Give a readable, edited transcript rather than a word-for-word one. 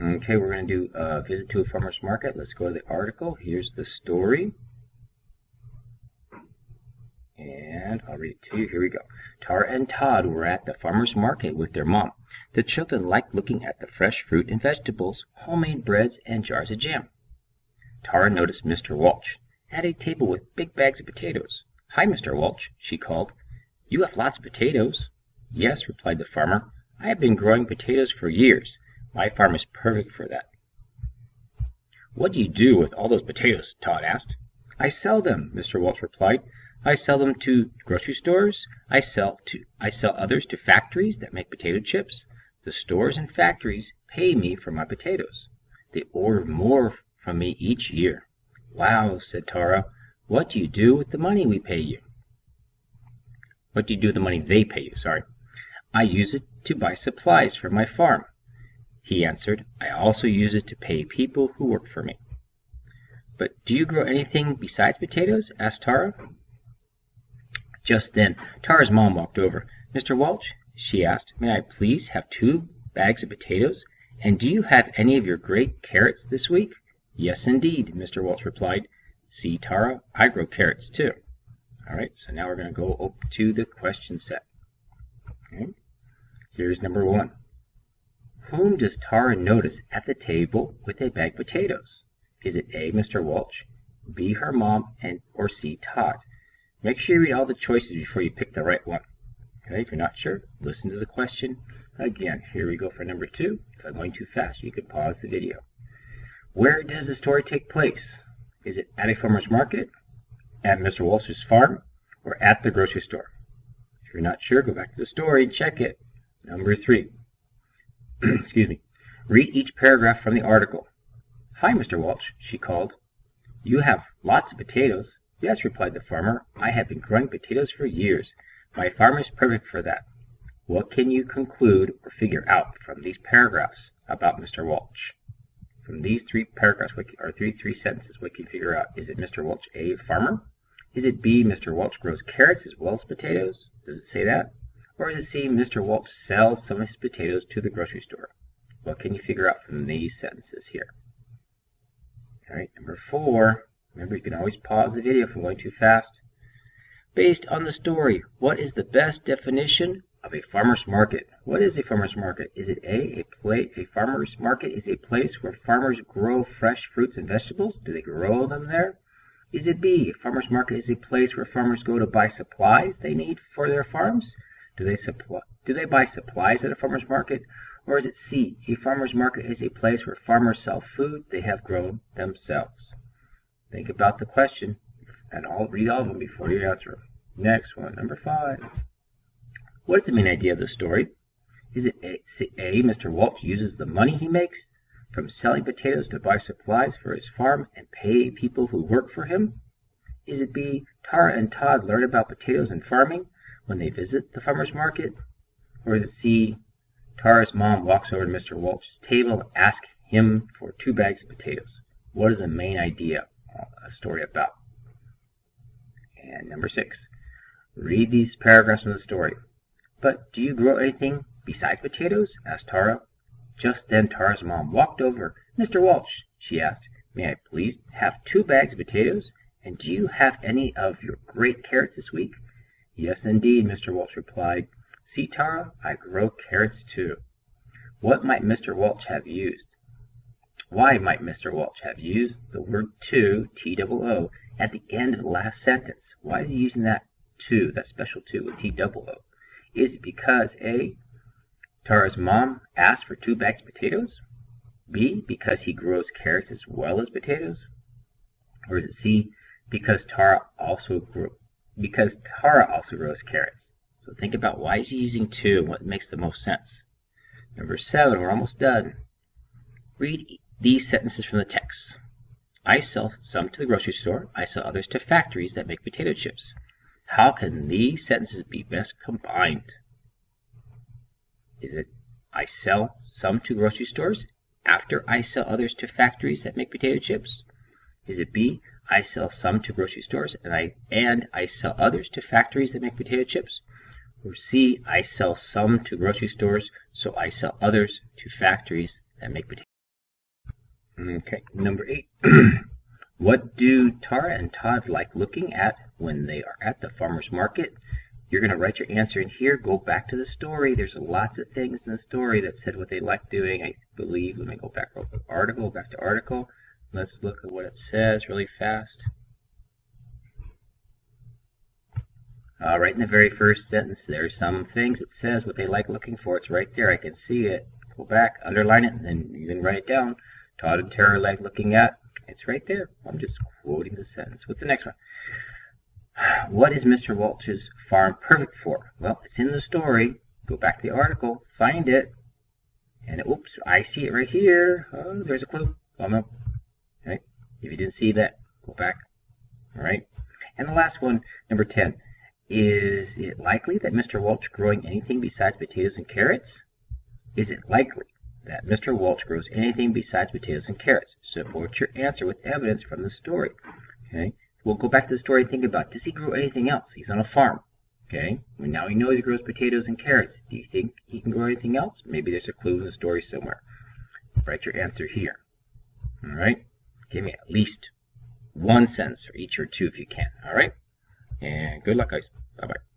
Okay, we're going to do a visit to a farmer's market. Let's go to the article. Here's the story. And I'll read it to you. Here we go. Tara and Todd were at the farmer's market with their mom. The children liked looking at the fresh fruit and vegetables, homemade breads, and jars of jam. Tara noticed Mr. Walsh at a table with big bags of potatoes. "Hi, Mr. Walsh," she called. "You have lots of potatoes." "Yes," replied the farmer. "I have been growing potatoes for years. My farm is perfect for that." "What do you do with all those potatoes?" Todd asked. "I sell them," Mr. Walsh replied. "I sell them to grocery stores. I sell others to factories that make potato chips. The stores and factories pay me for my potatoes. They order more from me each year." "Wow," said Tara. "What do you do with the money we pay you?" "What do you do with the money they pay you?" Sorry. "I use it to buy supplies for my farm," he answered. "I also use it to pay people who work for me." "But do you grow anything besides potatoes?" asked Tara. Just then Tara's mom walked over. "Mr. Walsh," she asked, "may I please have 2 bags of potatoes? And do you have any of your great carrots this week?" "Yes, indeed," Mr. Walsh replied. "See, Tara, I grow carrots too." All right, so now we're going to go up to the question set. Okay. Here's number 1. Whom does Tara notice at the table with a bag of potatoes? Is it A, Mr. Walsh, B, her mom, or C, Todd? Make sure you read all the choices before you pick the right one. Okay, if you're not sure, listen to the question again. Here we go for number 2. If I'm going too fast, you can pause the video. Where does the story take place? Is it at a farmer's market, at Mr. Walsh's farm, or at the grocery store? If you're not sure, go back to the story and check it. Number 3. Excuse me. Read each paragraph from the article. "Hi, Mr. Walsh," she called. "You have lots of potatoes." "Yes," replied the farmer. "I have been growing potatoes for years. My farm is perfect for that." What can you conclude or figure out from these paragraphs about Mr. Walsh? From these 3 paragraphs, or three sentences, what can you figure out? Is it Mr. Walsh a farmer? Is it B, Mr. Walsh grows carrots as well as potatoes? Does it say that? Or is it C, Mr. Walsh sells some of his potatoes to the grocery store? What can you figure out from these sentences here? All right, number 4. Remember, you can always pause the video if I'm going too fast. Based on the story, what is the best definition of a farmer's market? What is a farmer's market? Is it A farmer's market is a place where farmers grow fresh fruits and vegetables? Do they grow them there? Is it B, a farmer's market is a place where farmers go to buy supplies they need for their farms? Do they buy supplies at a farmer's market? Or is it C, a farmer's market is a place where farmers sell food they have grown themselves? Think about the question, and I'll read all of them before you answer them. Next one, number 5. What is the main idea of the story? Is it A, Mr. Walsh uses the money he makes from selling potatoes to buy supplies for his farm and pay people who work for him? Is it B, Tara and Todd learn about potatoes and farming when they visit the farmer's market? Or is it C, Tara's mom walks over to Mr. Walsh's table and asks him for 2 bags of potatoes? What is the main idea of a story about? And number 6. Read these paragraphs from the story. "But do you grow anything besides potatoes?" asked Tara. Just then Tara's mom walked over. "Mr. Walsh," she asked, "may I please have 2 bags of potatoes? And do you have any of your great carrots this week?" "Yes, indeed," Mr. Walsh replied. "See, Tara, I grow carrots too." What might Mr. Walsh have used? Why might Mr. Walsh have used the word to, T-O-O, at the end of the last sentence? Why is he using that to, that special to with T-O-O? Is it because A, Tara's mom asked for 2 bags of potatoes? B, because he grows carrots as well as potatoes? Or is it C, because Tara also grows carrots? So think about why is he using to and what makes the most sense. Number 7, we're almost done. Read these sentences from the text. "I sell some to the grocery store. I sell others to factories that make potato chips." How can these sentences be best combined? Is it I sell some to grocery stores after I sell others to factories that make potato chips? Is it B, I sell some to grocery stores and I sell others to factories that make potato chips? Or C, I sell some to grocery stores, so I sell others to factories that make potato Okay, number 8. What do Tara and Todd like looking at when they are at the farmer's market? You're going to write your answer in here. Go back to the story. There's lots of things in the story that said what they like doing. I believe. Let me go back real quick. Back to article. Let's look at what it says really fast. Right in the very first sentence, there's some things it says what they like looking for. It's right there. I can see it. Go back, underline it, and then you can write it down. Todd and Tara like looking at. It's right there. I'm just quoting the sentence. What's the next one? What is Mr. Welch's farm perfect for? Well, it's in the story. Go back to the article, find it, and oops, I see it right here. Oh, there's a clue. Right? If you didn't see that, go back. All right. And the last one, number 10. Is it likely that Mr. Welch growing anything besides potatoes and carrots? Is it likely that Mr. Welch grows anything besides potatoes and carrots? Support your answer with evidence from the story. Okay. We'll go back to the story and think about, does he grow anything else? He's on a farm. Okay. Well, now he knows he grows potatoes and carrots. Do you think he can grow anything else? Maybe there's a clue in the story somewhere. Write your answer here. All right. Give me at least one sentence for each or two if you can. All right. And good luck, guys. Bye-bye.